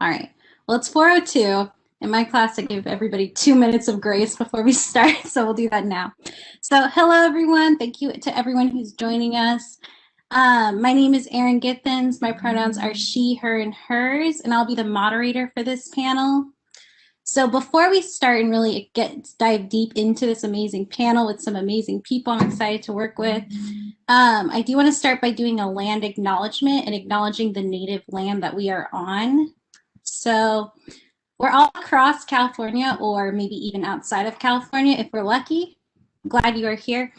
All right. Well, it's 4:02. In my class, I give everybody 2 minutes of grace before we start, so we'll do that now. So hello, everyone. Thank you to everyone who's joining us. My name is Erin Githens. My pronouns are she, her, and hers, and I'll be the moderator for this panel. So before we start and really dive deep into this amazing panel with some amazing people I'm excited to work with, I do want to start by doing a land acknowledgement and acknowledging the native land that we are on. So we're all across California, or maybe even outside of California if we're lucky. Glad you are here.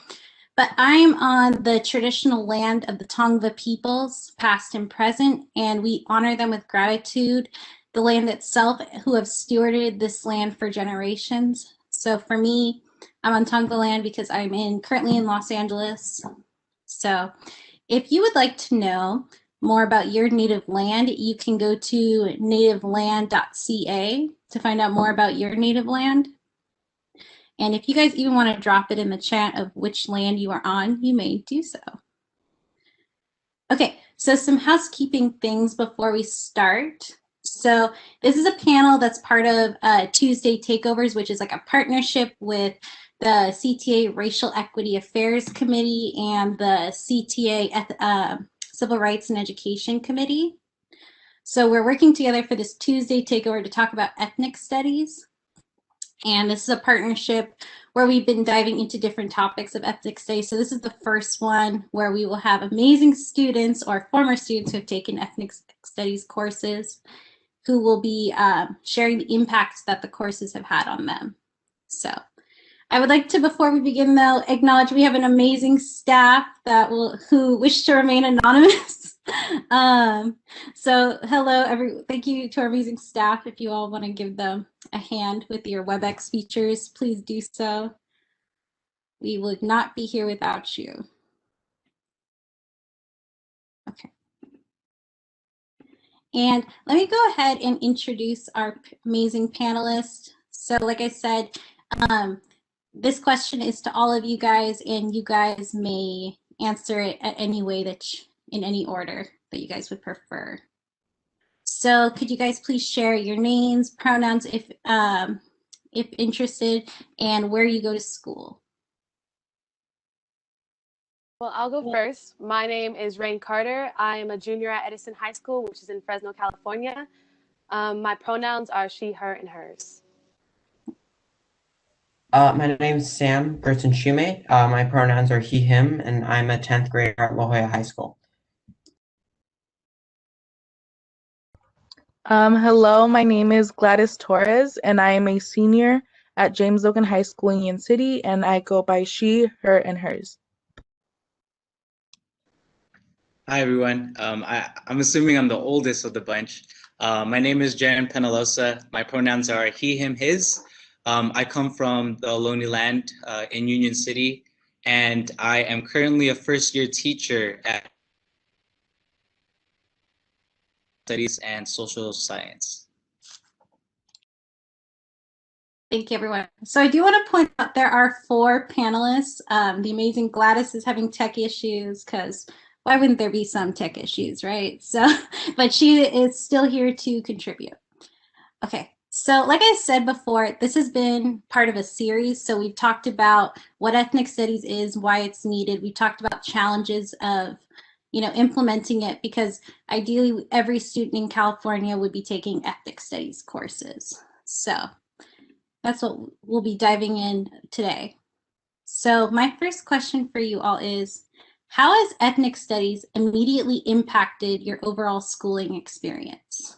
But I'm on the traditional land of the Tongva peoples, past and present, and we honor them with gratitude, the land itself, who have stewarded this land for generations. So for me, I'm on Tongva land because I'm currently in Los Angeles. So if you would like to know more about your native land, you can go to nativeland.ca to find out more about your native land. And if you guys even want to drop it in the chat of which land you are on, you may do so. Okay, so some housekeeping things before we start. So this is a panel that's part of Tuesday Takeovers, which is like a partnership with the CTA Racial Equity Affairs Committee and the CTA Civil Rights and Education Committee. So we're working together for this Tuesday Takeover to talk about ethnic studies. And this is a partnership where we've been diving into different topics of ethnic studies. So this is the first one where we will have amazing students or former students who have taken ethnic studies courses who will be sharing the impacts that the courses have had on them. So I would like to, before we begin though, acknowledge we have an amazing staff who wish to remain anonymous. So hello, thank you to our amazing staff. If you all want to give them a hand with your WebEx features, please do so. We would not be here without you. Okay. And let me go ahead and introduce our amazing panelists. So like I said, this question is to all of you guys, and you guys may answer it at any way in any order that you guys would prefer. So could you guys please share your names, pronouns if interested, and where you go to school? Well, I'll go first. My name is Rena Carter. I am a junior at Edison High School, which is in Fresno, California. My pronouns are she, her, and hers. My name is Sam Gerson-Shumate. My pronouns are he, him, and I'm a 10th grader at La Jolla High School. Hello, my name is Gladys Torres, and I am a senior at James Logan High School in Union City, and I go by she, her, and hers. Hi, everyone. I'm assuming I'm the oldest of the bunch. My name is Jaren Penalosa. My pronouns are he, him, his. I come from the Ohlone land in Union City, and I am currently a first-year teacher at Studies and Social Science. Thank you, everyone. So I do want to point out there are 4 panelists. The amazing Gladys is having tech issues because why wouldn't there be some tech issues, right? So, but she is still here to contribute. Okay. So like I said before, this has been part of a series. So we've talked about what ethnic studies is, why it's needed. We talked about challenges of, implementing it, because ideally every student in California would be taking ethnic studies courses. So that's what we'll be diving in today. So my first question for you all is, how has ethnic studies immediately impacted your overall schooling experience?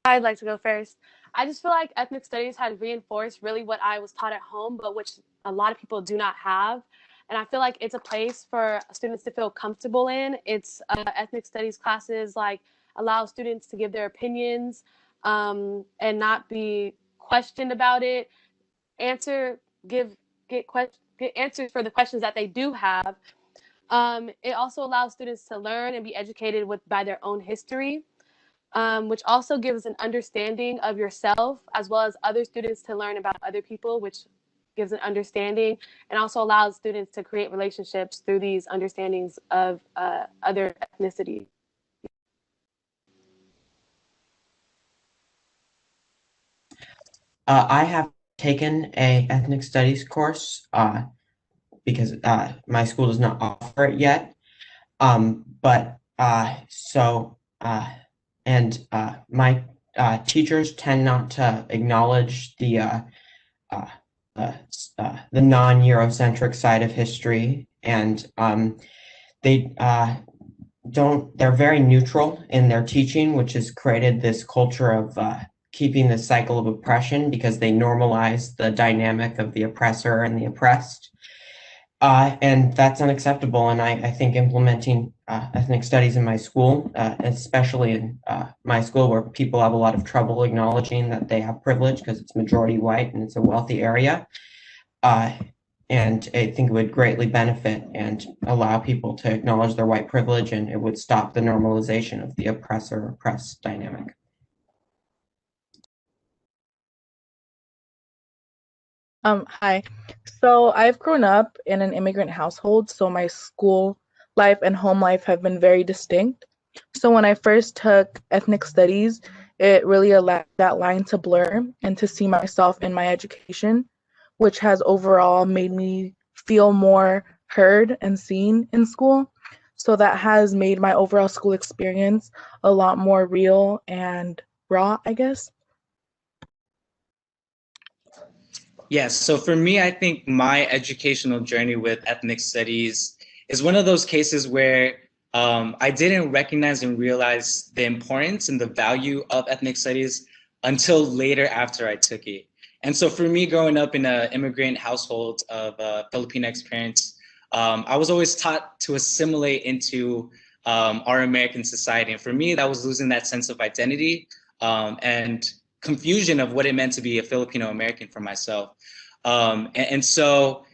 I'd like to go first. I just feel like ethnic studies had reinforced really what I was taught at home, but which a lot of people do not have. And I feel like it's a place for students to feel comfortable in. It's ethnic studies classes like allow students to give their opinions and not be questioned about it. Get answers for the questions that they do have. It also allows students to learn and be educated by their own history. Which also gives an understanding of yourself as well as other students to learn about other people, which gives an understanding and also allows students to create relationships through these understandings of other ethnicities. I have taken a ethnic studies course because my school does not offer it yet. But my teachers tend not to acknowledge uh, the non-Eurocentric side of history, and they they're very neutral in their teaching, which has created this culture of keeping the cycle of oppression because they normalize the dynamic of the oppressor and the oppressed. And that's unacceptable. And I think implementing ethnic studies in my school, especially in my school where people have a lot of trouble acknowledging that they have privilege because it's majority white and it's a wealthy area. And I think it would greatly benefit and allow people to acknowledge their white privilege, and it would stop the normalization of the oppressor-oppressed dynamic. Hi. So I've grown up in an immigrant household, so my school life and home life have been very distinct. So when I first took ethnic studies, it really allowed that line to blur and to see myself in my education, which has overall made me feel more heard and seen in school. So that has made my overall school experience a lot more real and raw, I guess. Yes, so for me, I think my educational journey with ethnic studies is one of those cases where I didn't recognize and realize the importance and the value of ethnic studies until later after I took it. And so for me, growing up in an immigrant household of Filipinx parents, I was always taught to assimilate into our American society. And for me, that was losing that sense of identity and confusion of what it meant to be a Filipino American for myself. So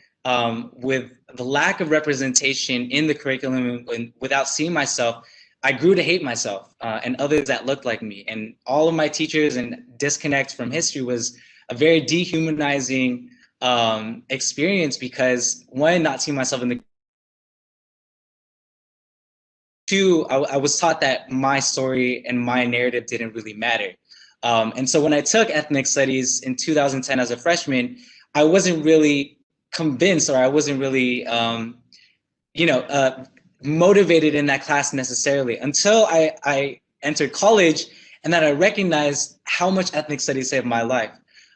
with the lack of representation in the curriculum and without seeing myself, I grew to hate myself and others that looked like me. And all of my teachers and disconnect from history was a very dehumanizing experience because one, not seeing myself in the two, I was taught that my story and my narrative didn't really matter. And so when I took ethnic studies in 2010 as a freshman, I wasn't really convinced, or I wasn't really, motivated in that class necessarily until I entered college, and then I recognized how much ethnic studies saved my life.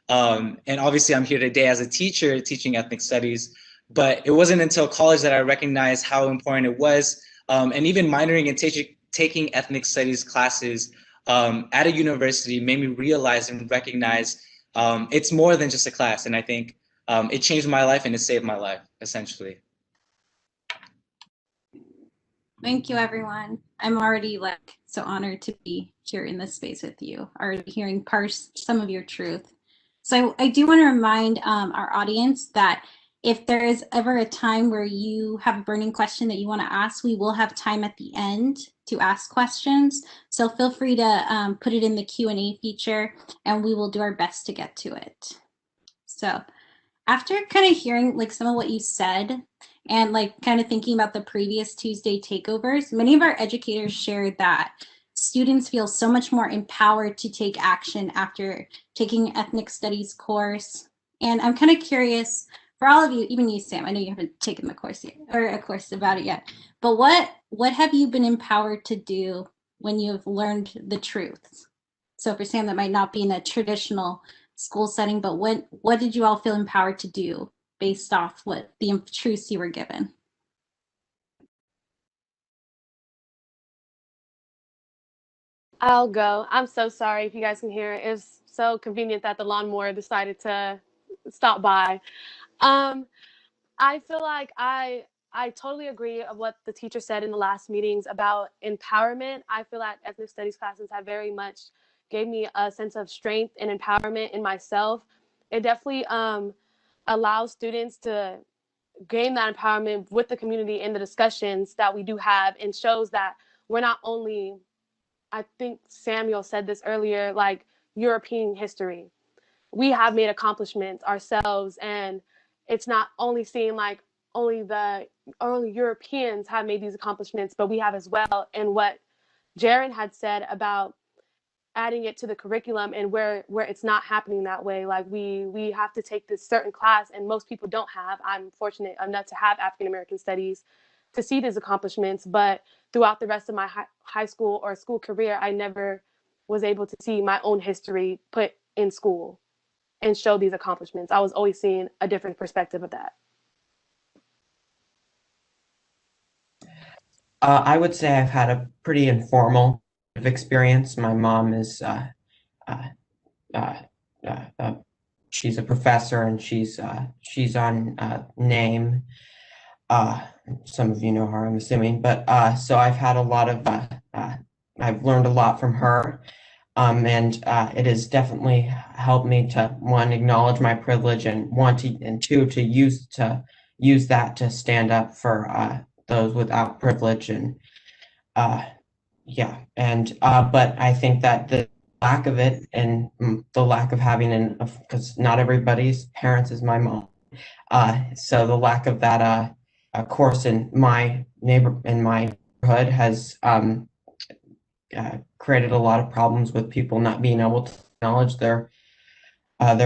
And obviously, I'm here today as a teacher teaching ethnic studies, but it wasn't until college that I recognized how important it was, and even minoring and taking ethnic studies classes at a university made me realize and recognize it's more than just a class. And I think it changed my life and it saved my life, essentially. Thank you, everyone. I'm already so honored to be here in this space with you, already hearing some of your truth. So I do want to remind our audience that if there is ever a time where you have a burning question that you want to ask, we will have time at the end to ask questions. So feel free to put it in the Q&A feature and we will do our best to get to it. So after kind of hearing some of what you said and kind of thinking about the previous Tuesday takeovers, many of our educators shared that students feel so much more empowered to take action after taking an ethnic studies course. And I'm kind of curious for all of you, even you, Sam, I know you haven't taken the course yet or a course about it yet, but what have you been empowered to do when you've learned the truths? So for Sam, that might not be in a traditional school setting, but what did you all feel empowered to do based off what the truths you were given? I'll go. I'm so sorry if you guys can hear it. It's so convenient that the lawnmower decided to stop by. I feel like I totally agree of what the teacher said in the last meetings about empowerment. I feel like ethnic studies classes have very much gave me a sense of strength and empowerment in myself. It definitely allows students to gain that empowerment with the community in the discussions that we do have, and shows that we're not only, I think Samuel said this earlier, like European history. We have made accomplishments ourselves, and it's not only seeing like only Europeans have made these accomplishments, but we have as well. And what Jaren had said about adding it to the curriculum, and where it's not happening that way. Like we have to take this certain class, and most people don't have. I'm fortunate enough to have African American studies to see these accomplishments, but throughout the rest of my high school or school career, I never was able to see my own history put in school and show these accomplishments. I was always seeing a different perspective of that. I would say I've had a pretty informal experience. My mom is she's a professor, and she's on NAME. Some of you know her, I'm assuming, but so I've had a lot of I've learned a lot from her, and it has definitely helped me to, one, acknowledge my privilege, and two, to use that to stand up for those without privilege. And but I think that the lack of it, and the lack of having because not everybody's parents is my mom, so the lack of that course in my neighborhood has created a lot of problems with people not being able to acknowledge their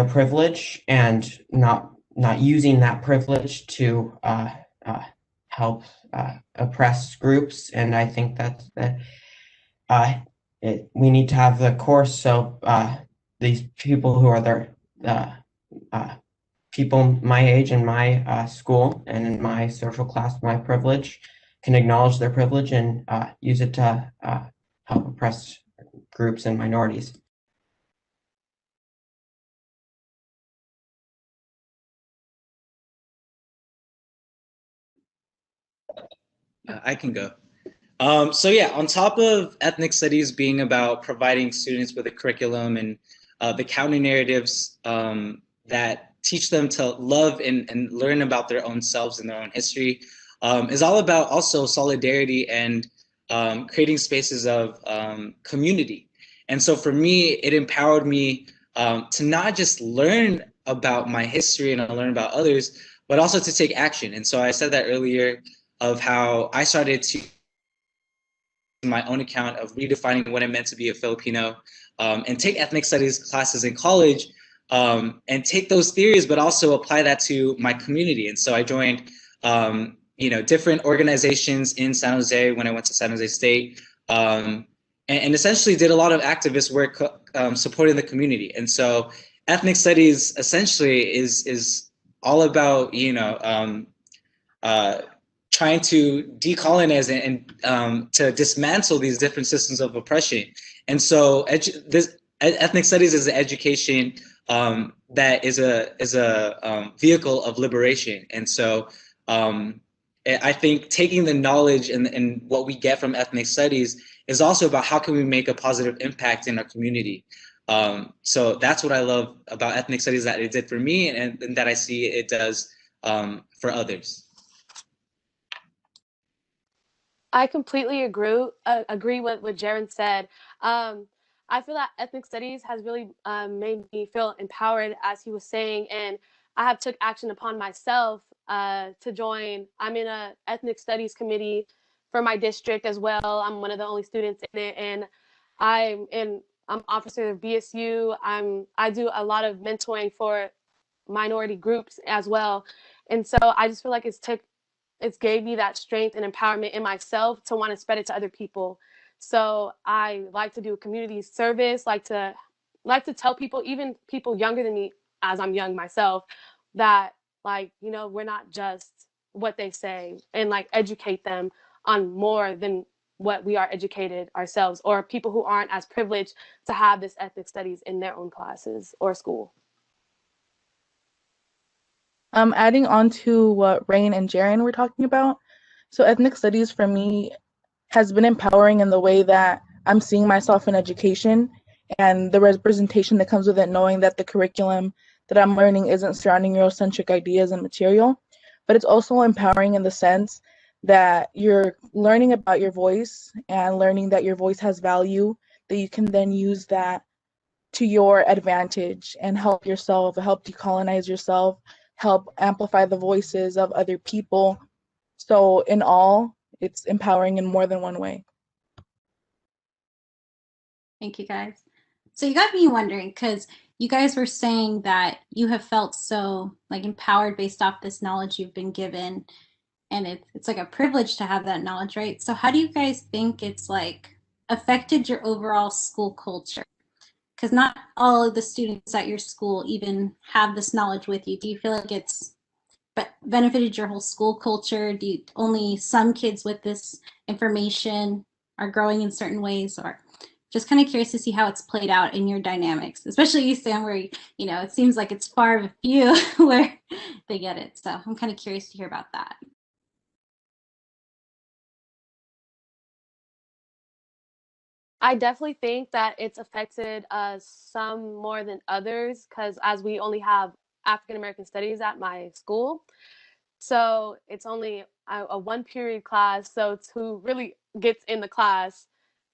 privilege, and not using that privilege to help oppressed groups. And I think that we need to have the course so these people who are people my age in my school and in my social class, my privilege, can acknowledge their privilege and use it to help oppressed groups and minorities. I can go. So yeah, on top of ethnic studies being about providing students with a curriculum and the counter narratives that teach them to love and learn about their own selves and their own history, is all about also solidarity and creating spaces of community. And so for me, it empowered me to not just learn about my history and learn about others, but also to take action. And so I said that earlier, of how I started to my own account of redefining what it meant to be a Filipino, and take ethnic studies classes in college, and take those theories, but also apply that to my community. And so I joined, different organizations in San Jose when I went to San Jose State, and essentially did a lot of activist work supporting the community. And so ethnic studies essentially is all about, trying to decolonize and to dismantle these different systems of oppression. And so ethnic studies is an education that is a vehicle of liberation. And so I think taking the knowledge and what we get from ethnic studies is also about how can we make a positive impact in our community. So that's what I love about ethnic studies, that it did for me, and that I see it does for others. I completely agree with what Jaren said. I feel that ethnic studies has really made me feel empowered, as he was saying, and I have took action upon myself to join. I'm in a ethnic studies committee for my district as well. I'm one of the only students in it, and I'm officer of BSU. I do a lot of mentoring for minority groups as well, and so I just feel like it's gave me that strength and empowerment in myself to want to spread it to other people. So I like to do community service, like to tell people, even people younger than me, as I'm young myself, that we're not just what they say, and educate them on more than what we are educated ourselves, or people who aren't as privileged to have this ethnic studies in their own classes or school. Adding on to what Rain and Jaren were talking about, so ethnic studies for me has been empowering in the way that I'm seeing myself in education and the representation that comes with it, knowing that the curriculum that I'm learning isn't surrounding Eurocentric ideas and material, but it's also empowering in the sense that you're learning about your voice and learning that your voice has value, that you can then use that to your advantage and help yourself, help decolonize yourself, help amplify the voices of other people. So in all, it's empowering in more than one way. Thank you, guys. So you got me wondering, because you guys were saying that you have felt so like empowered based off this knowledge you've been given, and it's like a privilege to have that knowledge, right? So how do you guys think it's like affected your overall school culture? Because not all of the students at your school even have this knowledge with you. Do you feel like it's benefited your whole school culture? Do you, only some kids with this information are growing in certain ways? Or just kind of curious to see how it's played out in your dynamics, especially you, Sam, where, you know, it seems like it's far of a few where they get it. So I'm kind of curious to hear about that. I definitely think that it's affected some more than others, because as we only have African American studies at my school, so it's only a one period class. So it's who really gets in the class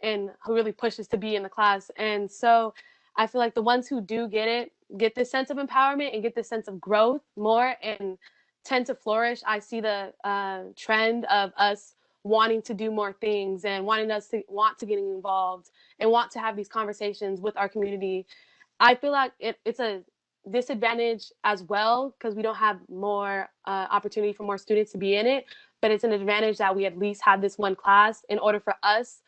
and who really pushes to be in the class. And so I feel like the ones who do get it get this sense of empowerment and get this sense of growth more and tend to flourish. I see the trend of us wanting to do more things and wanting us to want to get involved and want to have these conversations with our community. I feel like it's a disadvantage as well, because we don't have more opportunity for more students to be in it, but it's an advantage that we at least have this one class in order for us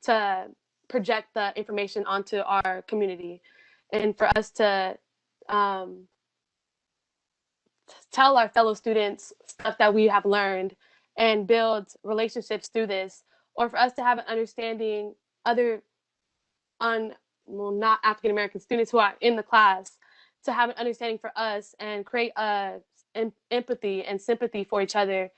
to project the information onto our community and for us to tell our fellow students stuff that we have learned and build relationships through this, or for us to have an understanding other not African American students who are in the class, to have an understanding for us and create empathy and sympathy for each other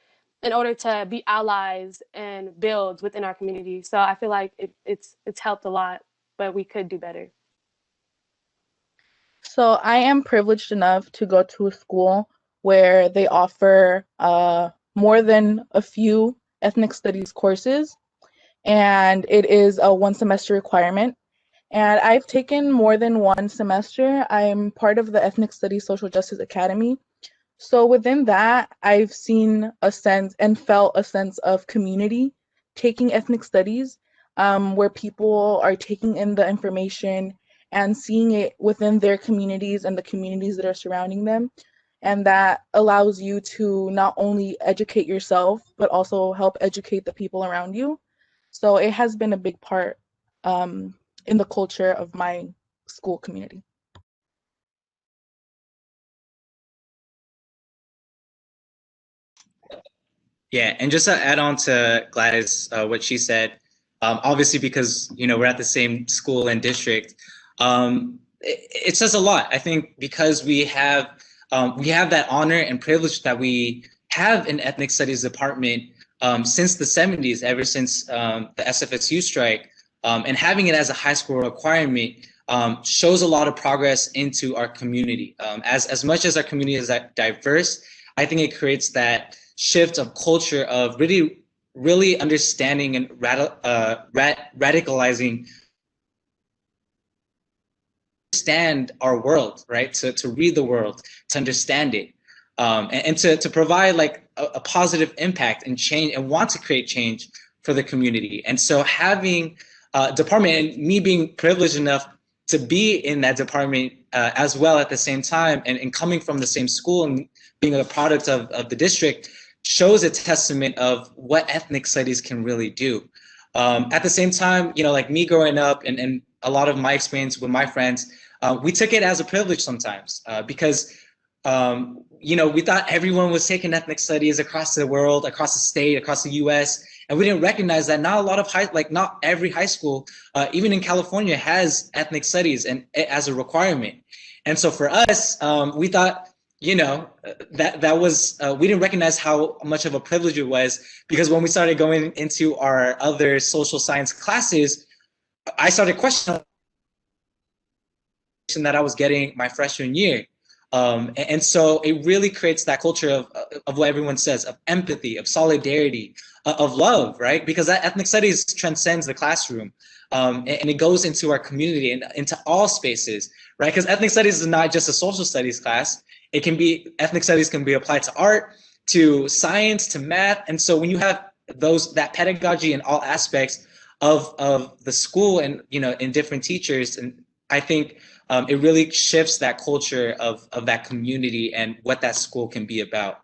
in order to be allies and build within our community. So I feel like it's helped a lot, but we could do better. So I am privileged enough to go to a school where they offer more than a few ethnic studies courses, and it is a one semester requirement. And I've taken more than one semester. I'm part of the Ethnic Studies Social Justice Academy. So within that, I've seen a sense and felt a sense of community taking ethnic studies, where people are taking in the information and seeing it within their communities and the communities that are surrounding them. And that allows you to not only educate yourself, but also help educate the people around you. So it has been a big part in the culture of my school community. Yeah, and just to add on to Gladys, what she said, obviously because we're at the same school and district, it says a lot. I think because we have that honor and privilege that we have an ethnic studies department since the 70s, ever since the SFSU strike, and having it as a high school requirement shows a lot of progress into our community. As much as our community is that diverse, I think it creates that shift of culture of really understanding and radicalizing, understand our world, right? To read the world, to understand it, and to provide like a positive impact and change and want to create change for the community. And so having a department, and me being privileged enough to be in that department as well at the same time, and coming from the same school and being a product of the district, shows a testament of what ethnic studies can really do. At the same time, like me growing up and a lot of my experience with my friends, we took it as a privilege sometimes because, we thought everyone was taking ethnic studies across the world, across the state, across the US, and we didn't recognize that not a lot of not every high school, even in California, has ethnic studies and as a requirement. And so for us, we thought, that was, we didn't recognize how much of a privilege it was, because when we started going into our other social science classes, I started questioning that I was getting my freshman year. And so it really creates that culture of what everyone says, of empathy, of solidarity, of love, right? Because that ethnic studies transcends the classroom, and it goes into our community and into all spaces, right? Because ethnic studies is not just a social studies class. ethnic studies can be applied to art, to science, to math. And so when you have that pedagogy in all aspects of the school and, in different teachers, and I think it really shifts that culture of that community and what that school can be about.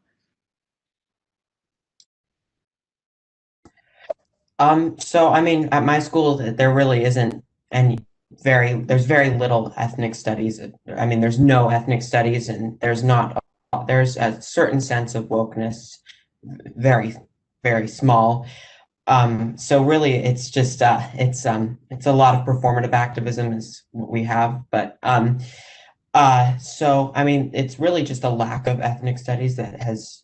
So I mean, at my school, there really isn't there's very little ethnic studies. I mean, there's no ethnic studies, and there's a certain sense of wokeness, very, very small. So really, it's just it's a lot of performative activism is what we have, but so I mean, it's really just a lack of ethnic studies that has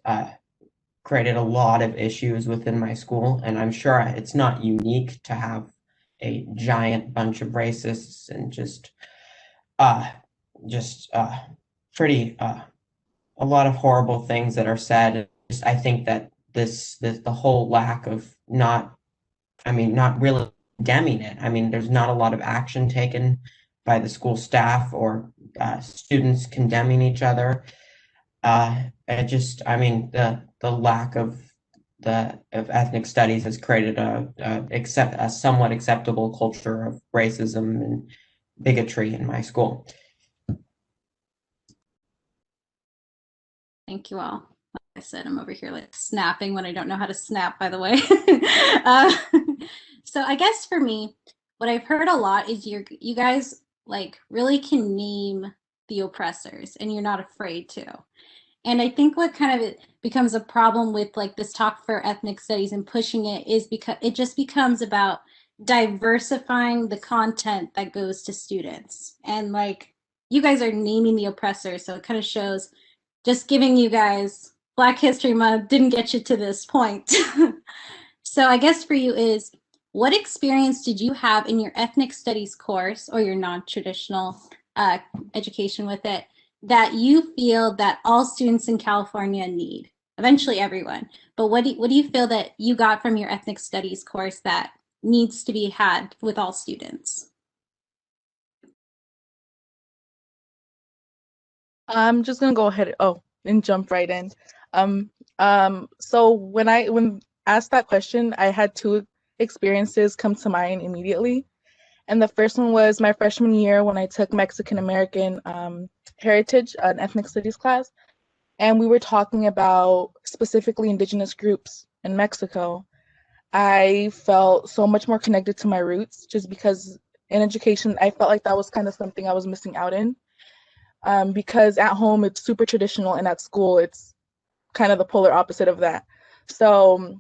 created a lot of issues within my school, and I'm sure it's not unique to have a giant bunch of racists and just pretty a lot of horrible things that are said. I think that the whole lack of not really condemning it. I mean, there's not a lot of action taken by the school staff or students condemning each other. The lack of ethnic studies has created a somewhat acceptable culture of racism and bigotry in my school. Thank you all. Like I said, I'm over here like snapping when I don't know how to snap, by the way. So I guess for me, what I've heard a lot is you guys like really can name the oppressors and you're not afraid to. And I think what kind of becomes a problem with like this talk for ethnic studies and pushing it is because it just becomes about diversifying the content that goes to students. And like you guys are naming the oppressors, so it kind of shows just giving you guys Black History Month didn't get you to this point. So I guess for you is, what experience did you have in your ethnic studies course or your non-traditional education with it that you feel that all students in California need? Eventually everyone, but what do you feel that you got from your ethnic studies course that needs to be had with all students? I'm just gonna go ahead and jump right in. So when asked that question, I had two experiences come to mind immediately. And the first one was my freshman year when I took Mexican American heritage, an ethnic studies class. And we were talking about specifically indigenous groups in Mexico. I felt so much more connected to my roots just because in education, I felt like that was kind of something I was missing out in. Because at home, it's super traditional, and at school, it's kind of the polar opposite of that. So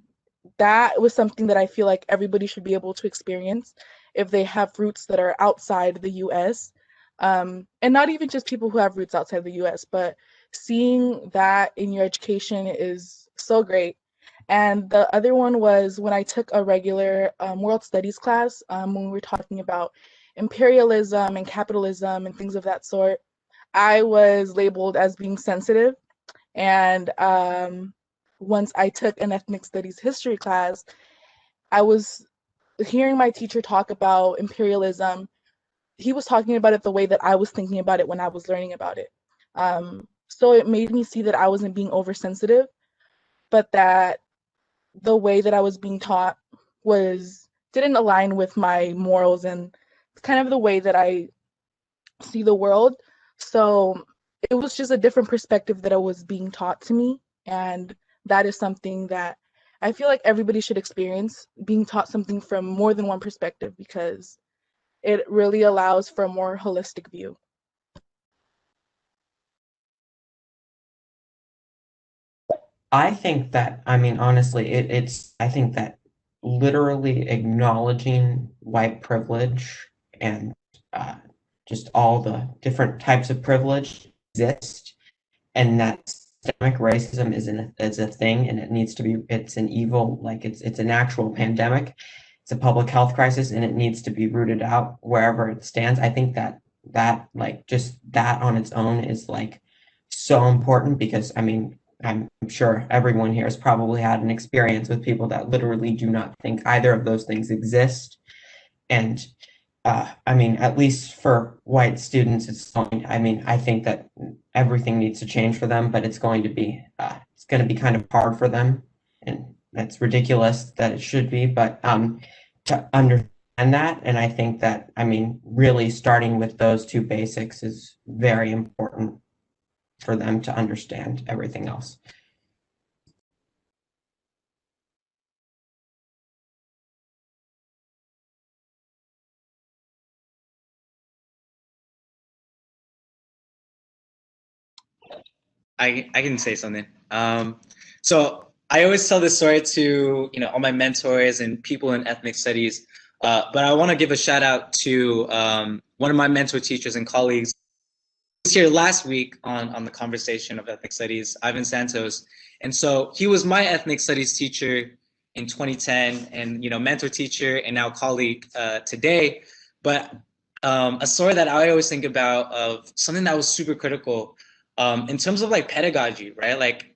that was something that I feel like everybody should be able to experience if they have roots that are outside the US. And not even just people who have roots outside the US, but seeing that in your education is so great. And the other one was when I took a regular world studies class, when we were talking about imperialism and capitalism and things of that sort. I was labeled as being sensitive. And once I took an ethnic studies history class, I was hearing my teacher talk about imperialism. He was talking about it the way that I was thinking about it when I was learning about it. So it made me see that I wasn't being oversensitive, but that the way that I was being taught didn't align with my morals and kind of the way that I see the world. So it was just a different perspective that was being taught to me. And that is something that I feel like everybody should experience, being taught something from more than one perspective, because it really allows for a more holistic view. I think that, I mean, honestly, I think that literally acknowledging white privilege and just all the different types of privilege exist, and that systemic racism is a thing, and it's an evil, like it's an actual pandemic. It's a public health crisis, and it needs to be rooted out wherever it stands. I think that like just that on its own is like so important, because I mean, I'm sure everyone here has probably had an experience with people that literally do not think either of those things exist. And I mean, at least for white students, I think that everything needs to change for them, but it's going to be kind of hard for them, and that's ridiculous that it should be, but to understand that, and I think that, I mean, really starting with those two basics is very important for them to understand everything else. I can say something. So I always tell this story to all my mentors and people in ethnic studies, but I want to give a shout out to one of my mentor teachers and colleagues who was here last week on the conversation of ethnic studies, Ivan Santos. And so he was my ethnic studies teacher in 2010, and mentor teacher and now colleague today. But a story that I always think about of something that was super critical in terms of like pedagogy, right? Like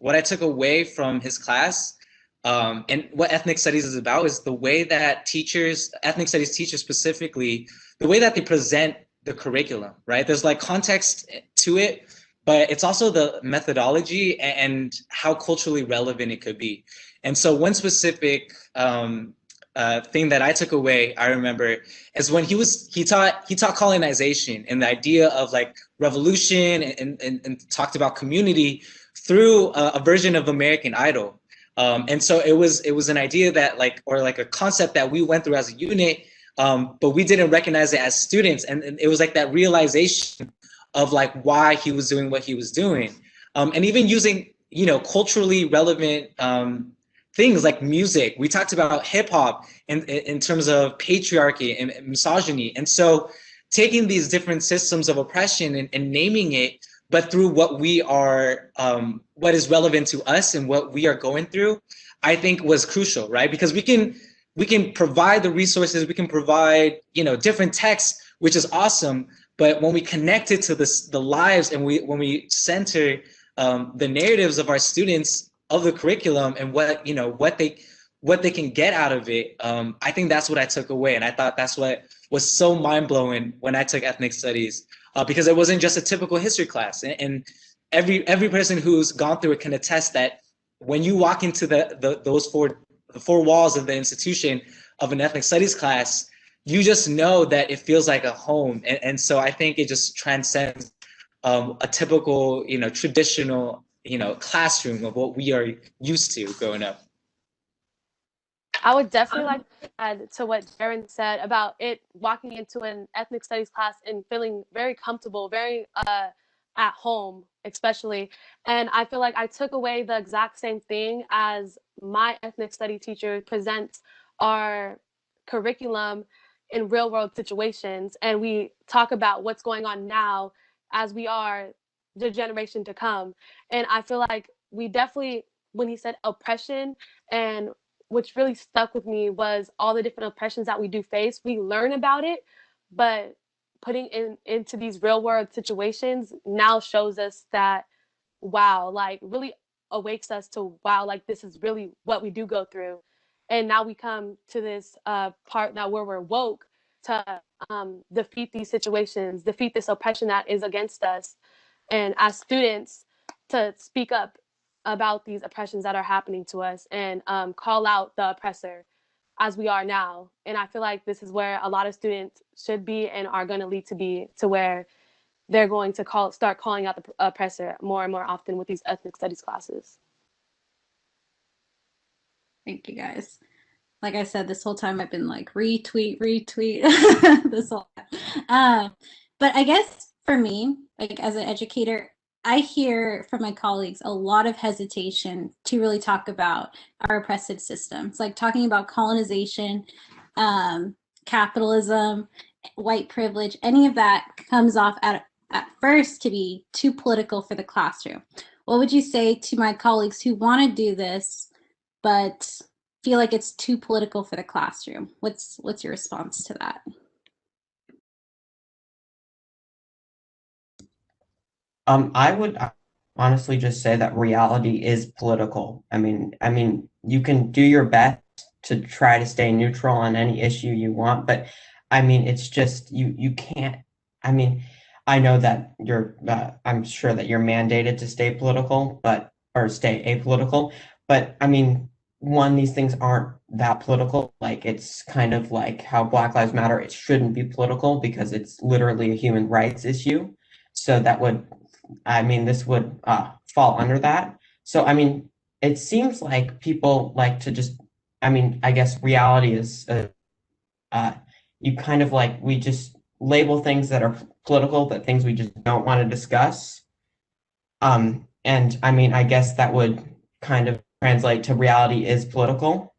what I took away from his class and what ethnic studies is about is the way that teachers, ethnic studies teachers specifically, the way that they present the curriculum, right? There's like context to it, but it's also the methodology and how culturally relevant it could be. And so one specific thing that I took away, I remember, is when he taught colonization and the idea of like revolution and talked about community through a version of American Idol. And so it was an idea that or a concept that we went through as a unit, but we didn't recognize it as students. And it was like that realization of like why he was doing what he was doing. And even using, culturally relevant things like music. We talked about hip hop in terms of patriarchy and misogyny. And so taking these different systems of oppression and naming it, but through what we are, what is relevant to us and what we are going through, I think was crucial, right? Because we can provide the resources, we can provide, different texts, which is awesome. But when we connect it to the lives and when we center the narratives of our students of the curriculum and what they can get out of it, I think that's what I took away. And I thought that's what was so mind-blowing when I took ethnic studies, because it wasn't just a typical history class. And every person who's gone through it can attest that when you walk into those four walls of the institution of an ethnic studies class, you just know that it feels like a home. And so I think it just transcends a typical, traditional, classroom of what we are used to growing up. I would definitely like to add to what Darren said about it walking into an ethnic studies class and feeling very comfortable, very at home, especially. And I feel like I took away the exact same thing as my ethnic study teacher presents our curriculum in real world situations. And we talk about what's going on now as we are the generation to come. And I feel like we definitely, when he said oppression, and which really stuck with me was all the different oppressions that we do face. We learn about it, but putting into these real world situations now shows us that, wow, like really awakes us to, wow, like this is really what we do go through. And now we come to this part now where we're woke to defeat these situations, defeat this oppression that is against us. And as students, to speak up about these oppressions that are happening to us and call out the oppressor as we are now. And I feel like this is where a lot of students should be and are going to lead to be, to where they're going to start calling out the oppressor more and more often with these ethnic studies classes. Thank you, guys. Like I said, this whole time I've been like retweet this whole time. But I guess for me, like as an educator, I hear from my colleagues a lot of hesitation to really talk about our oppressive systems, like talking about colonization, capitalism, white privilege. Any of that comes off at first to be too political for the classroom. What would you say to my colleagues who want to do this, but feel like it's too political for the classroom? What's your response to that? I would honestly just say that reality is political. I mean, you can do your best to try to stay neutral on any issue you want, but I mean, it's just you can't. I mean, I know that I'm sure that you're mandated to stay political, or stay apolitical. But I mean, one, these things aren't that political. Like it's kind of like how Black Lives Matter. It shouldn't be political because it's literally a human rights issue. So that would, I mean, this would fall under that. So I mean, it seems like people like to just. I mean, I guess reality is. Uh, you kind of like we just label things that are political, that things we just don't want to discuss. And I mean, I guess that would kind of translate to reality is political.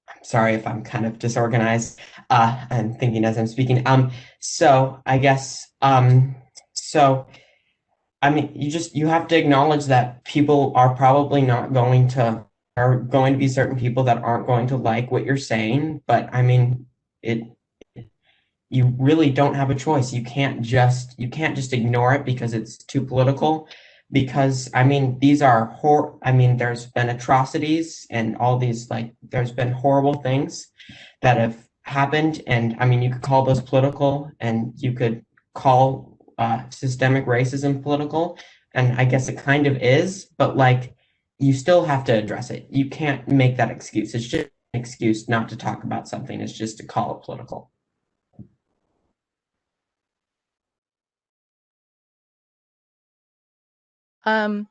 I'm sorry if I'm kind of disorganized. I'm thinking as I'm speaking. So I guess so I mean, you have to acknowledge that people are probably not going to are going to be certain people that aren't going to like what you're saying, but I mean, it you really don't have a choice. You can't just ignore it because it's too political. Because I mean, I mean, there's been atrocities and all these like there's been horrible things that have happened, and I mean, you could call those political, and you could call systemic racism political, and I guess it kind of is, but like you still have to address it. You can't make that excuse. It's just an excuse not to talk about something. It's just to call it political. Um,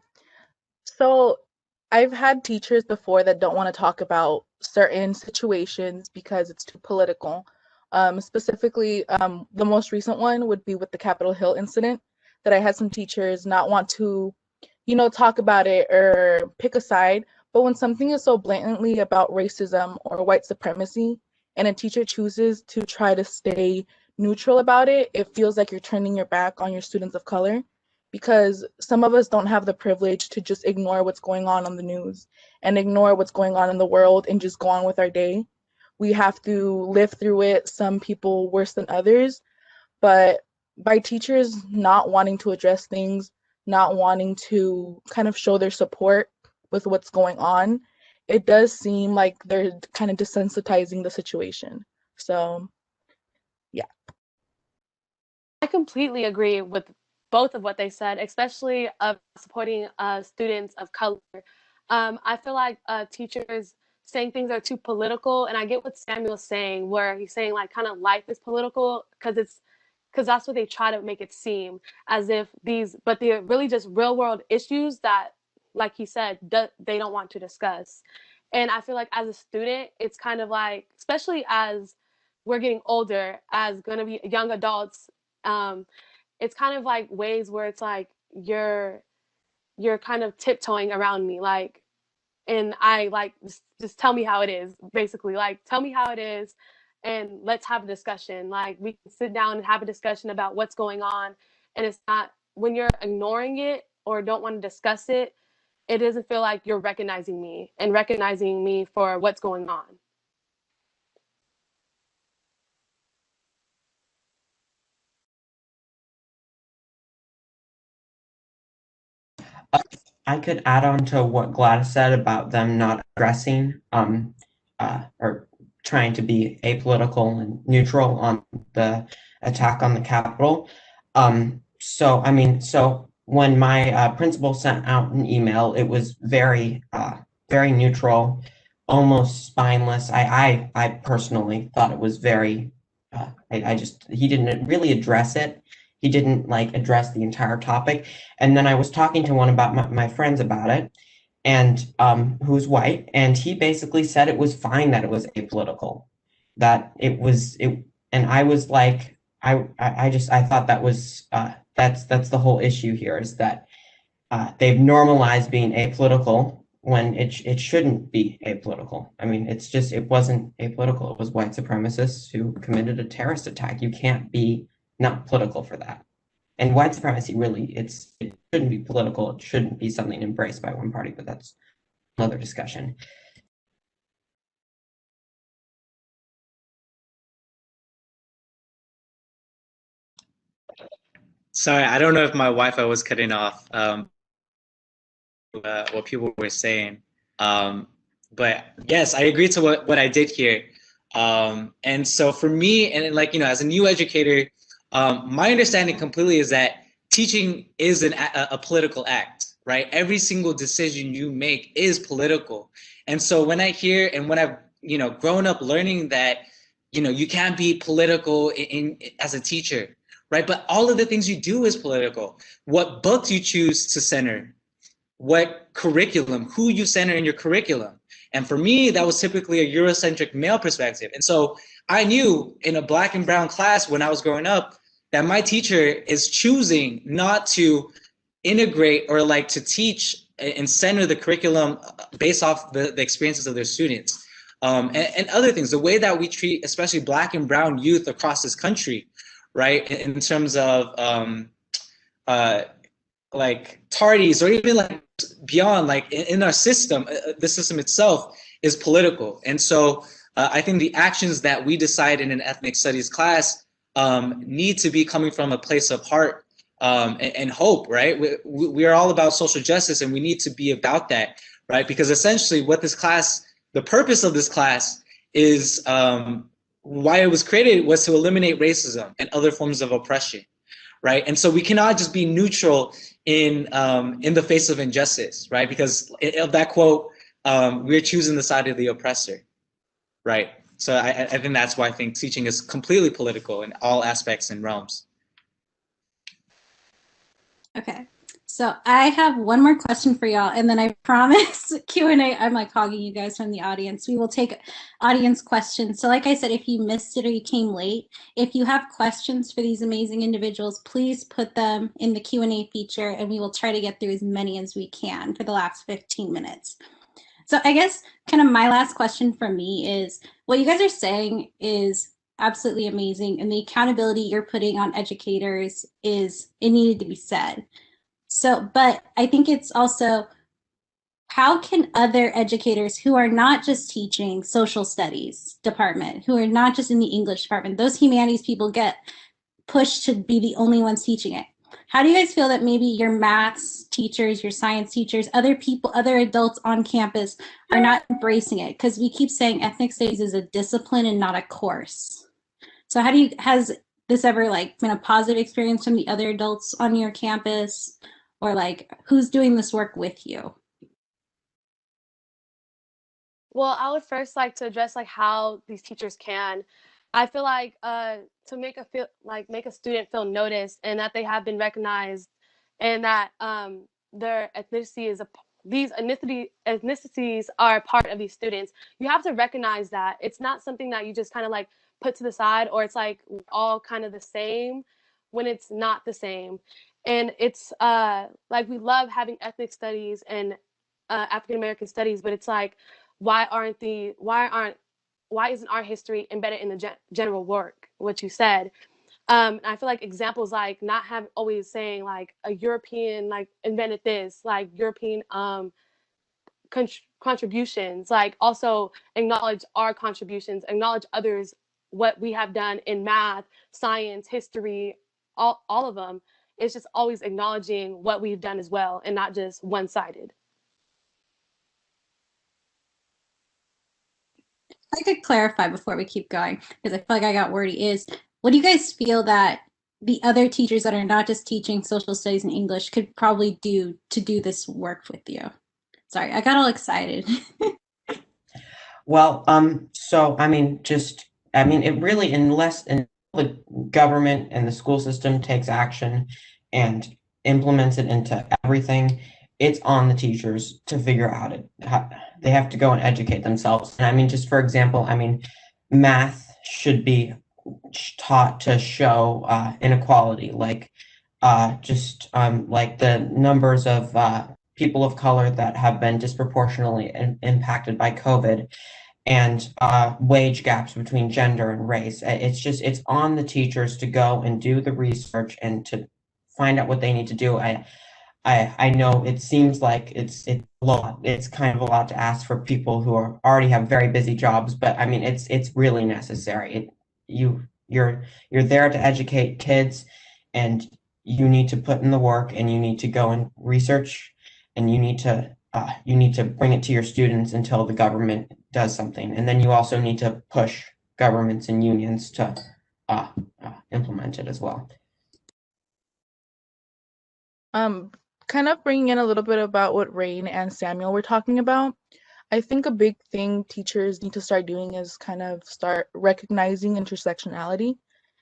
so I've had teachers before that don't want to talk about certain situations because it's too political. Specifically, the most recent one would be with the Capitol Hill incident, that I had some teachers not want to, talk about it or pick a side. But when something is so blatantly about racism or white supremacy, and a teacher chooses to try to stay neutral about it, it feels like you're turning your back on your students of color, because some of us don't have the privilege to just ignore what's going on the news and ignore what's going on in the world and just go on with our day. We have to live through it, some people worse than others. But by teachers not wanting to address things, not wanting to kind of show their support with what's going on, it does seem like they're kind of desensitizing the situation. So, yeah. I completely agree with both of what they said, especially of supporting students of color. I feel like teachers saying things are too political, and I get what Samuel's saying, where he's saying like kind of life is political because that's what they try to make it seem, as if but they're really just real world issues that, like he said, they don't want to discuss. And I feel like as a student, it's kind of like, especially as we're getting older, as going to be young adults, um, it's kind of like ways where it's like you're kind of tiptoeing around me, like, and I like just tell me how it is, basically, like tell me how it is, and let's have a discussion. Like we can sit down and have a discussion about what's going on, and it's not when you're ignoring it or don't want to discuss it. It doesn't feel like you're recognizing me for what's going on. I could add on to what Gladys said about them not addressing or trying to be apolitical and neutral on the attack on the Capitol. So I mean, so when my principal sent out an email, it was very neutral, almost spineless. I personally thought it was very. I just he didn't really address it. He didn't like address the entire topic. And then I was talking to one about my friends about it, and who's white, and he basically said it was fine that it was apolitical, that it, and I was like, I thought that was that's the whole issue here, is that they've normalized being apolitical when it shouldn't be apolitical. I mean, it wasn't apolitical. It was white supremacists who committed a terrorist attack. You can't be not political for that. And white supremacy really, it shouldn't be political. It shouldn't be something embraced by one party, but that's another discussion. Sorry, I don't know if my Wi-Fi was cutting off. What people were saying. But yes, I agree to what I did hear. And so for me, and like, as a new educator, my understanding completely is that teaching is a political act, right? Every single decision you make is political. And so when I hear, and when I've, grown up learning that, you can't be political as a teacher, right? But all of the things you do is political. What books you choose to center, what curriculum, who you center in your curriculum. And for me, that was typically a Eurocentric male perspective. And so I knew in a Black and brown class when I was growing up that my teacher is choosing not to integrate or like to teach and center the curriculum based off the experiences of their students. And other things, the way that we treat especially Black and brown youth across this country, right? In terms of like tardies or even like beyond, like in our system, the system itself is political. And so I think the actions that we decide in an ethnic studies class need to be coming from a place of heart and hope, right? We are all about social justice, and we need to be about that, right? Because essentially what this class, the purpose of this class is why it was created was to eliminate racism and other forms of oppression, right? And so we cannot just be neutral in the face of injustice, right? Because of that quote, we're choosing the side of the oppressor, right? So I think that's why I think teaching is completely political in all aspects and realms. Okay, so I have one more question for y'all, and then I promise Q&A. I'm like hogging you guys from the audience. We will take audience questions. So like I said, if you missed it or you came late, if you have questions for these amazing individuals, please put them in the Q&A feature, and we will try to get through as many as we can for the last 15 minutes. So I guess kind of my last question for me is, what you guys are saying is absolutely amazing, and the accountability you're putting on educators it needed to be said. So, but I think it's also, how can other educators who are not just teaching social studies department, who are not just in the English department, those humanities people get pushed to be the only ones teaching it? How do you guys feel that maybe your maths teachers, your science teachers, other people, other adults on campus are not embracing it? Because we keep saying ethnic studies is a discipline and not a course. So has this ever like been a positive experience from the other adults on your campus, or like who's doing this work with you? Well, I would first like to address like how these teachers can. I feel like to make a student feel noticed and that they have been recognized, and that their ethnicity is these ethnicities are a part of these students. You have to recognize that it's not something that you just kind of like put to the side, or it's like all kind of the same when it's not the same. And it's like we love having ethnic studies and African American studies, but it's like, why isn't our history embedded in the general work, what you said? I feel like examples like not always saying like a European like invented this, like European contributions, like also acknowledge our contributions, acknowledge others, what we have done in math, science, history, all of them. It's just always acknowledging what we've done as well, and not just one-sided. I could clarify before we keep going, because I feel like I got wordy, is what do you guys feel that the other teachers that are not just teaching social studies and English could probably do to do this work with you? Sorry, I got all excited. Well, so I mean, it really, unless the government and the school system takes action and implements it into everything, it's on the teachers to figure out they have to go and educate themselves. And I mean, just for example, I mean, math should be taught to show inequality, like like the numbers of people of color that have been disproportionately impacted by COVID, and wage gaps between gender and race. It's on the teachers to go and do the research and to find out what they need to do. I know it seems like it's a lot. It's kind of a lot to ask for people who already have very busy jobs, but I mean, it's really necessary. You're there to educate kids, and you need to put in the work, and you need to go and research, and you need to bring it to your students until the government does something. And then you also need to push governments and unions to implement it as well. Kind of bringing in a little bit about what Rain and Samuel were talking about. I think a big thing teachers need to start doing is kind of start recognizing intersectionality,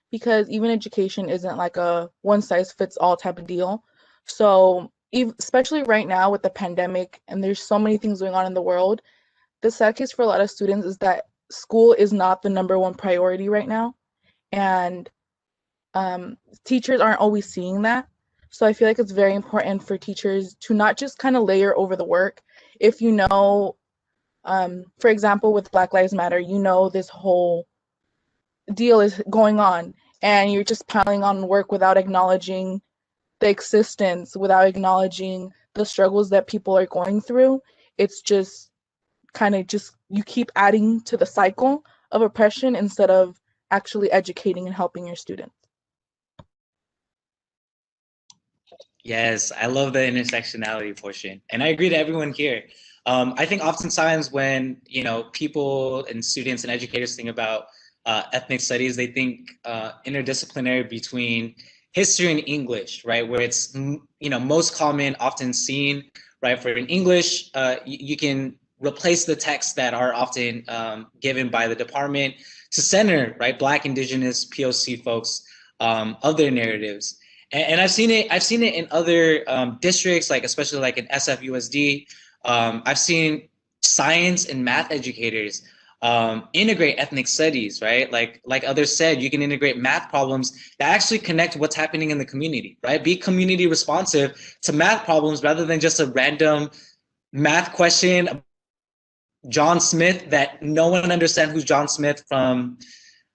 because even education isn't like a one size fits all type of deal. So especially right now with the pandemic and there's so many things going on in the world, the sad case for a lot of students is that school is not the number one priority right now. And teachers aren't always seeing that. So I feel like it's very important for teachers to not just kind of layer over the work. If you know, for example, with Black Lives Matter, you know this whole deal is going on and you're just piling on work without acknowledging the existence, without acknowledging the struggles that people are going through. It's just kind of just you keep adding to the cycle of oppression instead of actually educating and helping your students. Yes, I love the intersectionality portion. And I agree to everyone here. I think oftentimes when, people and students and educators think about ethnic studies, they think interdisciplinary between history and English, right? Where it's, most common, often seen, right? For in English, you can replace the texts that are often given by the department to center, right, Black, Indigenous, POC folks of their narratives. And I've seen it in other districts, like especially like in SFUSD. I've seen science and math educators integrate ethnic studies, right? Like others said, you can integrate math problems that actually connect what's happening in the community, right? Be community responsive to math problems rather than just a random math question, John Smith, that no one understands who's John Smith from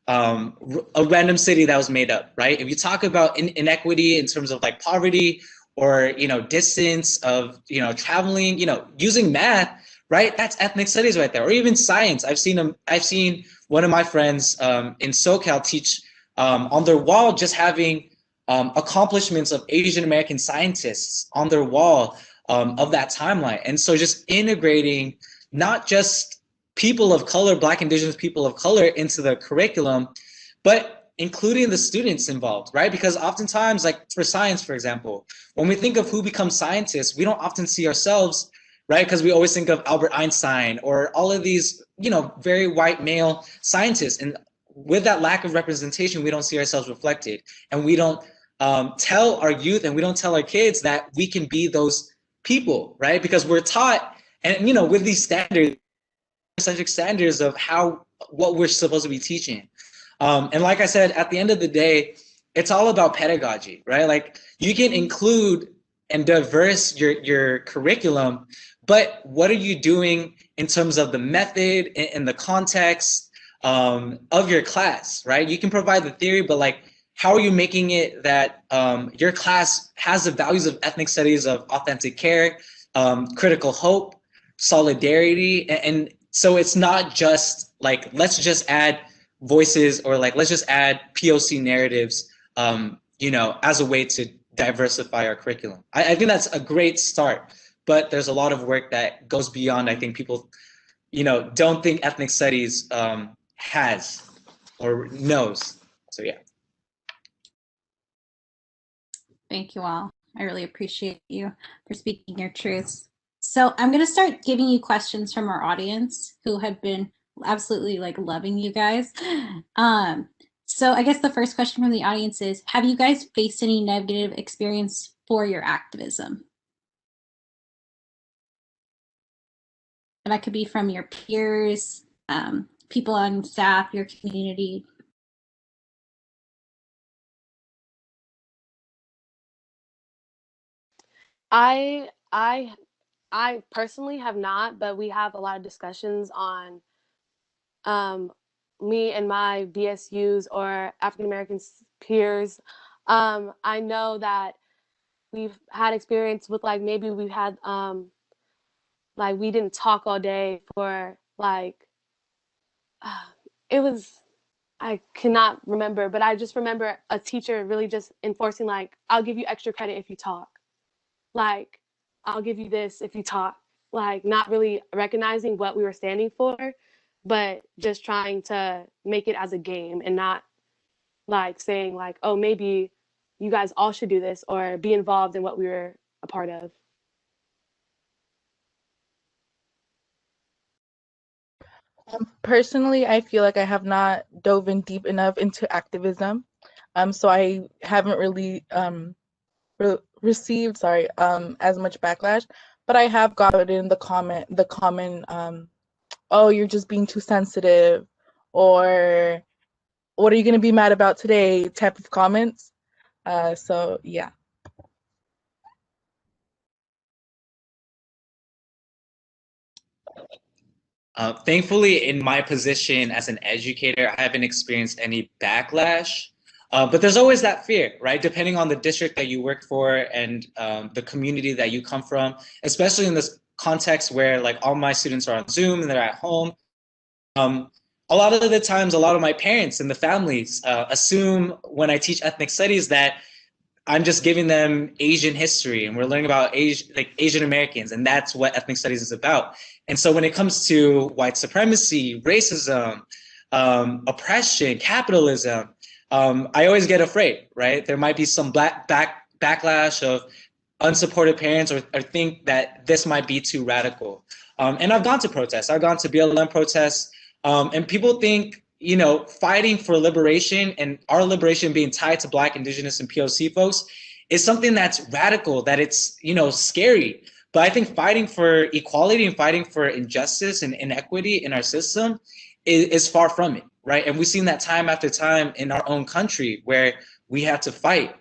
a random city that was made up, right? If you talk about inequity in terms of like poverty or, distance of, traveling, using math, right? That's ethnic studies right there, or even science. I've seen one of my friends in SoCal teach on their wall, just having accomplishments of Asian American scientists on their wall of that timeline. And so just integrating not just people of color, Black, Indigenous people of color into the curriculum, but including the students involved, right? Because oftentimes, like for science, for example, when we think of who becomes scientists, we don't often see ourselves, right? Because we always think of Albert Einstein or all of these, very white male scientists. And with that lack of representation, we don't see ourselves reflected. And we don't tell our youth and we don't tell our kids that we can be those people, right? Because we're taught, and, with these standards, standards of what we're supposed to be teaching. And like I said, at the end of the day, it's all about pedagogy, right? Like you can include and diverse your curriculum, but what are you doing in terms of the method and the context of your class, right? You can provide the theory, but like, how are you making it that your class has the values of ethnic studies, of authentic care, critical hope, solidarity, and so it's not just like, let's just add voices or like, let's just add POC narratives, as a way to diversify our curriculum. I think that's a great start, but there's a lot of work that goes beyond. I think people, don't think ethnic studies has or knows. So yeah. Thank you all. I really appreciate you for speaking your truths. So I'm going to start giving you questions from our audience who have been absolutely like loving you guys. So I guess the first question from the audience is, have you guys faced any negative experience for your activism? And that could be from your peers, people on staff, your community. I personally have not, but we have a lot of discussions on me and my BSUs or African American peers. I know that we've had experience with like maybe we've had like we didn't talk all day for like it was, I cannot remember, but I just remember a teacher really just enforcing like, I'll give you extra credit if you talk. Like, I'll give you this if you talk. Like, not really recognizing what we were standing for. but just trying to make it as a game and not like saying like, oh, maybe you guys all should do this or be involved in what we were a part of. Personally, I feel like I have not dove in deep enough into activism. So I haven't really received as much backlash, but I have gotten the common oh, you're just being too sensitive, or what are you going to be mad about today type of comments. So yeah. Thankfully, in my position as an educator, I haven't experienced any backlash. But there's always that fear, right? Depending on the district that you work for and the community that you come from, especially in this context where like all my students are on Zoom and they're at home. A lot of the times, a lot of my parents and the families assume when I teach ethnic studies that I'm just giving them Asian history and we're learning about Asian Americans, and that's what ethnic studies is about. And so when it comes to white supremacy, racism, oppression, capitalism, I always get afraid, right? There might be some backlash of unsupported parents or think that this might be too radical. And I've gone to protests. I've gone to BLM protests, and people think, you know, fighting for liberation and our liberation being tied to Black, Indigenous, and POC folks is something that's radical, that it's, you know, scary. But I think fighting for equality and fighting for injustice and inequity in our system is far from it, right? And we've seen that time after time in our own country where we have to fight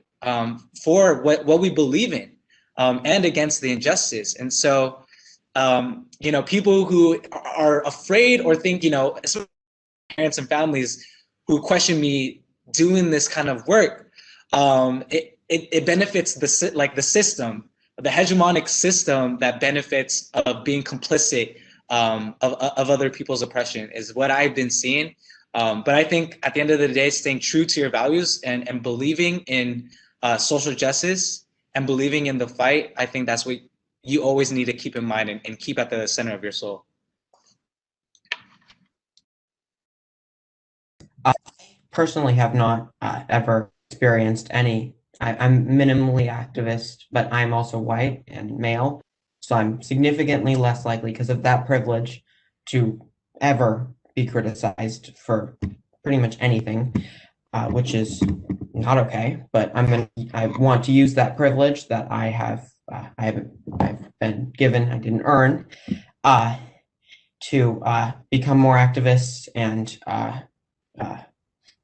for what we believe in and against the injustice. And so, you know, people who are afraid or think, you know, parents and families who question me doing this kind of work, it benefits the system, the hegemonic system that benefits of being complicit of other people's oppression is what I've been seeing. But I think at the end of the day, staying true to your values and believing in social justice and believing in the fight, I think that's what you always need to keep in mind and keep at the center of your soul. I personally have not ever experienced any. I'm minimally activist, but I'm also white and male, so I'm significantly less likely because of that privilege to ever be criticized for pretty much anything, which is not okay. But I want to use that privilege that I've been given, I didn't earn, to become more activists and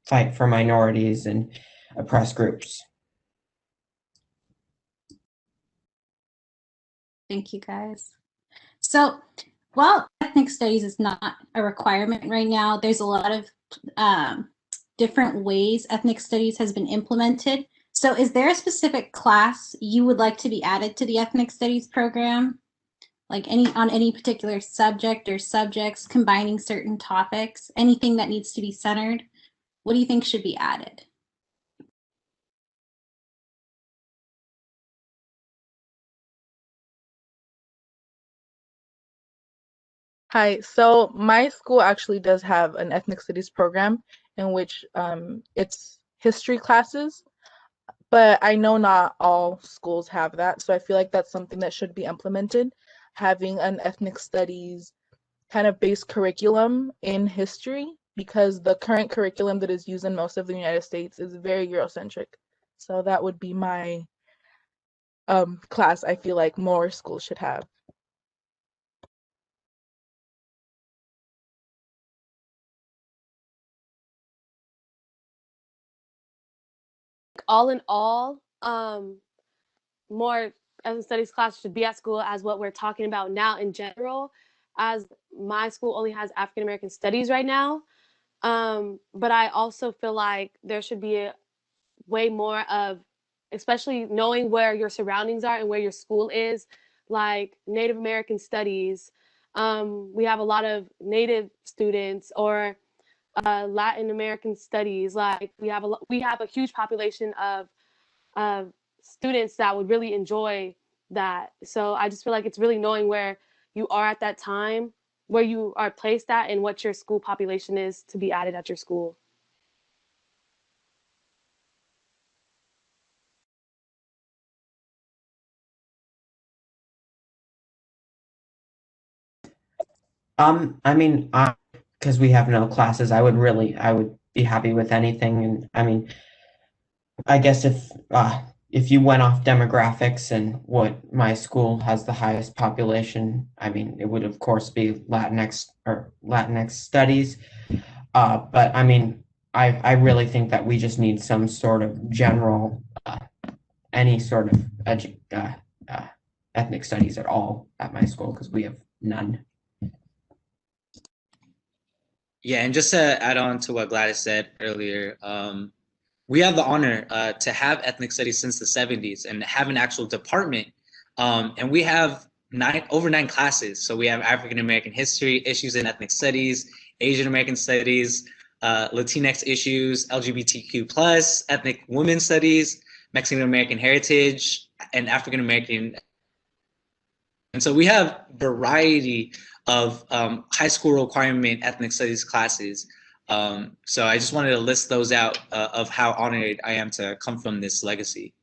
fight for minorities and oppressed groups. Thank you, guys. So, while ethnic studies is not a requirement right now, there's a lot of different ways ethnic studies has been implemented. So, is there a specific class you would like to be added to the ethnic studies program? Like on any particular subject or subjects, combining certain topics, anything that needs to be centered? What do you think should be added? Hi, so my school actually does have an ethnic studies program in which it's history classes, but I know not all schools have that. So I feel like that's something that should be implemented, having an ethnic studies kind of base curriculum in history, because the current curriculum that is used in most of the United States is very Eurocentric. So that would be my class I feel like more schools should have. All in all, more ethnic studies class should be at school as what we're talking about now in general, as my school only has African American studies right now. But I also feel like there should be a way more of, especially knowing where your surroundings are and where your school is, like Native American studies. We have a lot of Native students, or Latin American studies. Like we have a huge population of students that would really enjoy that. So I just feel like it's really knowing where you are at that time where you are placed at and what your school population is to be added at your school. I mean, because we have no classes, I would be happy with anything. And I mean, I guess if you went off demographics and what my school has the highest population, I mean, it would of course be Latinx studies. But I mean, I really think that we just need some sort of general, any sort of ethnic studies at all at my school, because we have none. Yeah, and just to add on to what Gladys said earlier, we have the honor to have ethnic studies since the 70s and have an actual department. And we have over nine classes. So we have African American history, issues in ethnic studies, Asian American studies, Latinx issues, LGBTQ+, ethnic women studies, Mexican American heritage, and African American. And so we have variety of high school requirement ethnic studies classes. So I just wanted to list those out of how honored I am to come from this legacy.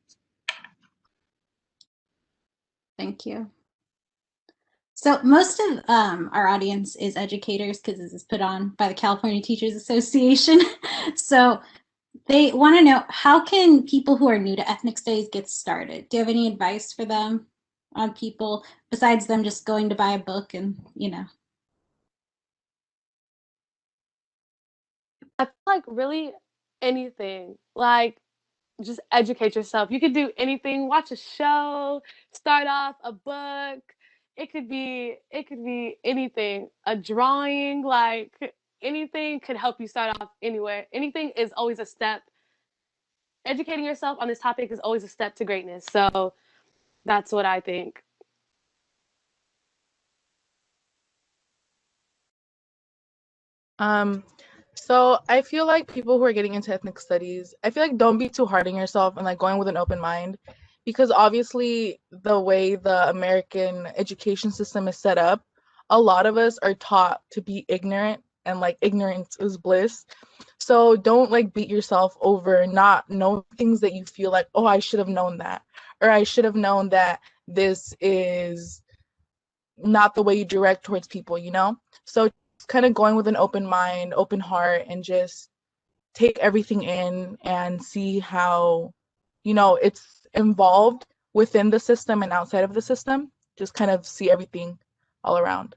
Thank you. So most of our audience is educators, because this is put on by the California Teachers Association. So they want to know, how can people who are new to ethnic studies get started? Do you have any advice for them on people besides them just going to buy a book and, you know? I feel like really anything, like just educate yourself. You could do anything, watch a show, start off a book. It could be anything, a drawing, like anything could help you start off anywhere. Anything is always a step. Educating yourself on this topic is always a step to greatness. So that's what I think. So I feel like people who are getting into ethnic studies, I feel like don't be too hard on yourself and like going with an open mind, because obviously the way the American education system is set up, a lot of us are taught to be ignorant, and like ignorance is bliss. So don't like beat yourself over not knowing things that you feel like, oh, I should have known that, or I should have known that this is not the way you direct towards people, you know? So kind of going with an open mind, open heart, and just take everything in and see how, you know, it's involved within the system and outside of the system. Just kind of see everything all around.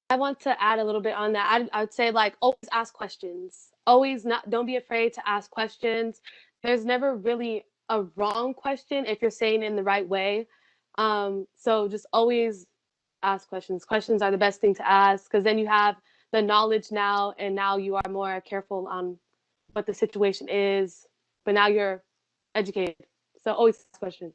I want to add a little bit on that. I would say, like, always ask questions. Don't be afraid to ask questions. There's never really a wrong question if you're saying it in the right way. So just always ask questions. Questions are the best thing to ask, because then you have the knowledge now, and now you are more careful on what the situation is, but now you're educated. So always ask questions.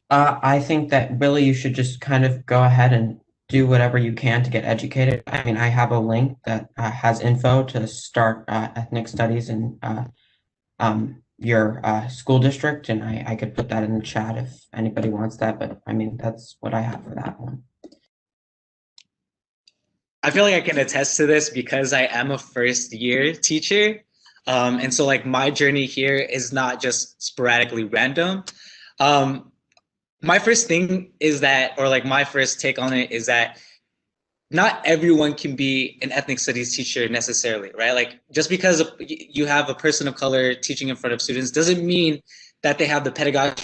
I think that really you should just kind of go ahead and do whatever you can to get educated. I mean, I have a link that has info to start ethnic studies in your school district, and I could put that in the chat if anybody wants that, but I mean, that's what I have for that one. I feel like I can attest to this because I am a first year teacher. And so like my journey here is not just sporadically random. My first thing is that, or like my first take on it is that not everyone can be an ethnic studies teacher necessarily, right? Like just because you have a person of color teaching in front of students doesn't mean that they have the pedagogy,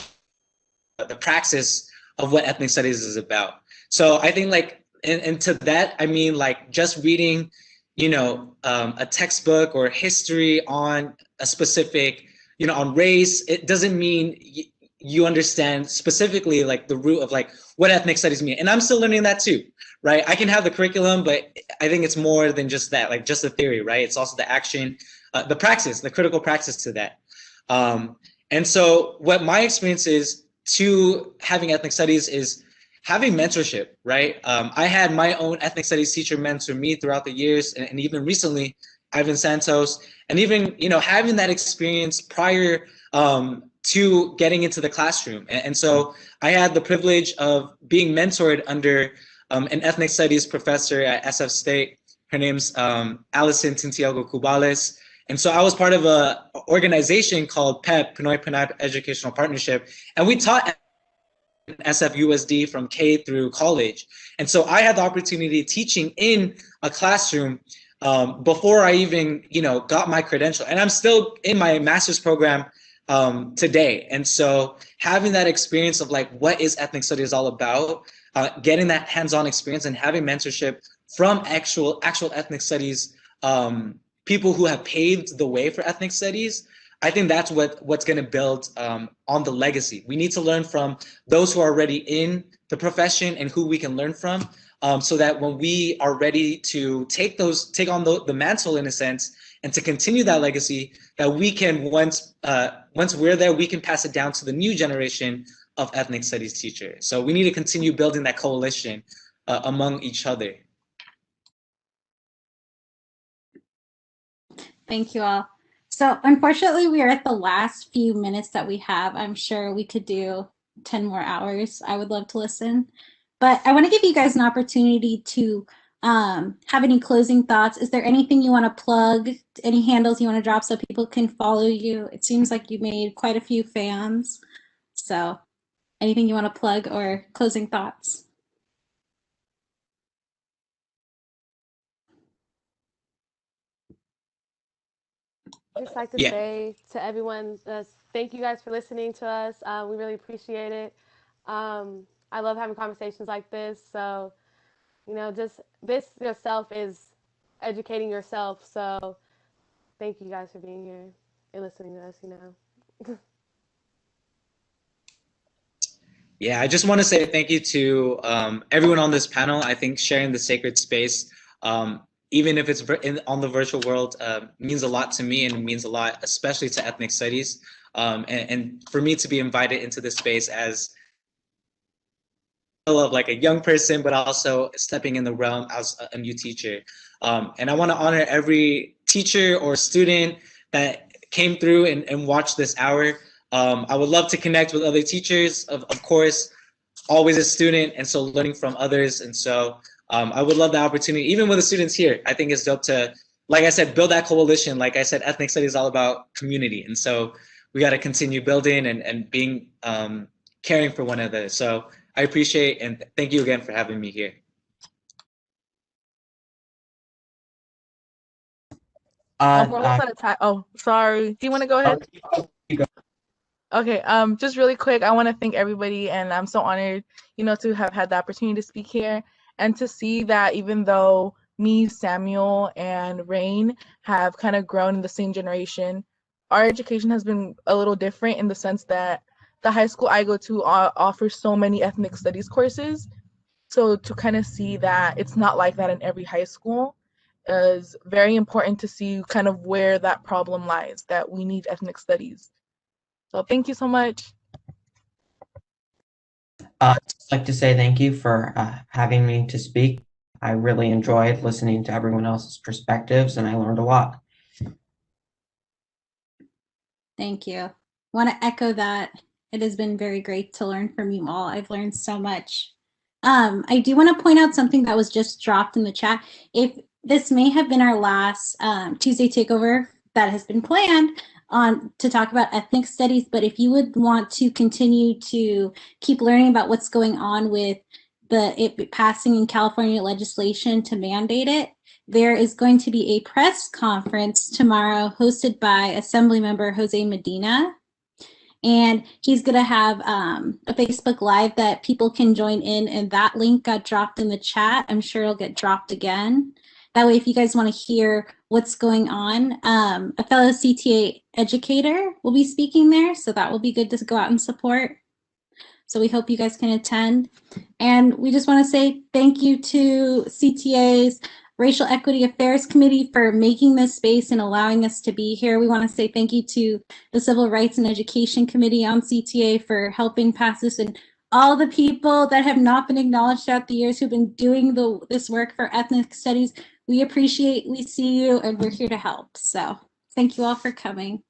the praxis of what ethnic studies is about. So I think like, and to that, I mean like just reading, you know, a textbook or history on a specific, you know, on race, it doesn't mean you understand specifically like the root of like what ethnic studies mean. And I'm still learning that too, right? I can have the curriculum, but I think it's more than just that, like just the theory, right? It's also the action, the praxis, the critical praxis to that. And so what my experience is to having ethnic studies is having mentorship, right? I had my own ethnic studies teacher mentor me throughout the years, and even recently, Ivan Santos, and even, you know, having that experience prior to getting into the classroom. And so I had the privilege of being mentored under an ethnic studies professor at SF State. Her name's Alison Tintiago Cubales. And so I was part of an organization called PEP, Pinoy Pinar Educational Partnership, and we taught SFUSD from K through college. And so I had the opportunity teaching in a classroom before I even, got my credential. And I'm still in my master's program today. And so having that experience of like, what is ethnic studies all about, getting that hands-on experience and having mentorship from actual ethnic studies, people who have paved the way for ethnic studies, I think that's what's going to build on the legacy. We need to learn from those who are already in the profession and who we can learn from, so that when we are ready to take on the mantle in a sense and to continue that legacy, that we can once we're there, we can pass it down to the new generation of ethnic studies teachers. So we need to continue building that coalition among each other. Thank you all. So unfortunately, we are at the last few minutes that we have. I'm sure we could do 10 more hours. I would love to listen. But I want to give you guys an opportunity to have any closing thoughts. Is there anything you want to plug, any handles you want to drop so people can follow you? It seems like you made quite a few fans. So anything you want to plug or closing thoughts? I'd just like to say to everyone, thank you guys for listening to us. We really appreciate it. I love having conversations like this. So, just this yourself is educating yourself. So thank you guys for being here and listening to us, Yeah, I just want to say thank you to everyone on this panel. I think sharing the sacred space, even if it's on the virtual world, means a lot to me, and it means a lot, especially to ethnic studies. And for me to be invited into this space as of like a young person, but also stepping in the realm as a new teacher. And I want to honor every teacher or student that came through and watched this hour. I would love to connect with other teachers, of course, always a student, and so learning from others. And so I would love the opportunity, even with the students here. I think it's dope to, like I said, build that coalition. Like I said, ethnic studies is all about community. And so we got to continue building and being caring for one another. So I appreciate and thank you again for having me here. We're almost out of time. Oh, sorry. Do you want to go ahead? Okay, just really quick, I want to thank everybody, and I'm so honored, to have had the opportunity to speak here and to see that even though me, Samuel, and Rain have kind of grown in the same generation, our education has been a little different in the sense that the high school I go to offers so many ethnic studies courses. So to kind of see that it's not like that in every high school is very important to see kind of where that problem lies, that we need ethnic studies. So thank you so much. I'd like to say thank you for having me to speak. I really enjoyed listening to everyone else's perspectives, and I learned a lot. Thank you. I want to echo that. It has been very great to learn from you all. I've learned so much. I do want to point out something that was just dropped in the chat. If this may have been our last Tuesday takeover that has been planned to talk about ethnic studies, but if you would want to continue to keep learning about what's going on with it passing in California legislation to mandate it, there is going to be a press conference tomorrow hosted by Assemblymember Jose Medina. And he's going to have a Facebook Live that people can join in, and that link got dropped in the chat. I'm sure it'll get dropped again. That way, if you guys want to hear what's going on, a fellow CTA educator will be speaking there, so that will be good to go out and support. So we hope you guys can attend. And we just want to say thank you to CTA's Racial Equity Affairs Committee for making this space and allowing us to be here. We want to say thank you to the Civil Rights and Education Committee on CTA for helping pass this, and all the people that have not been acknowledged throughout the years who've been doing this work for ethnic studies. We appreciate, we see you, and we're here to help. So thank you all for coming.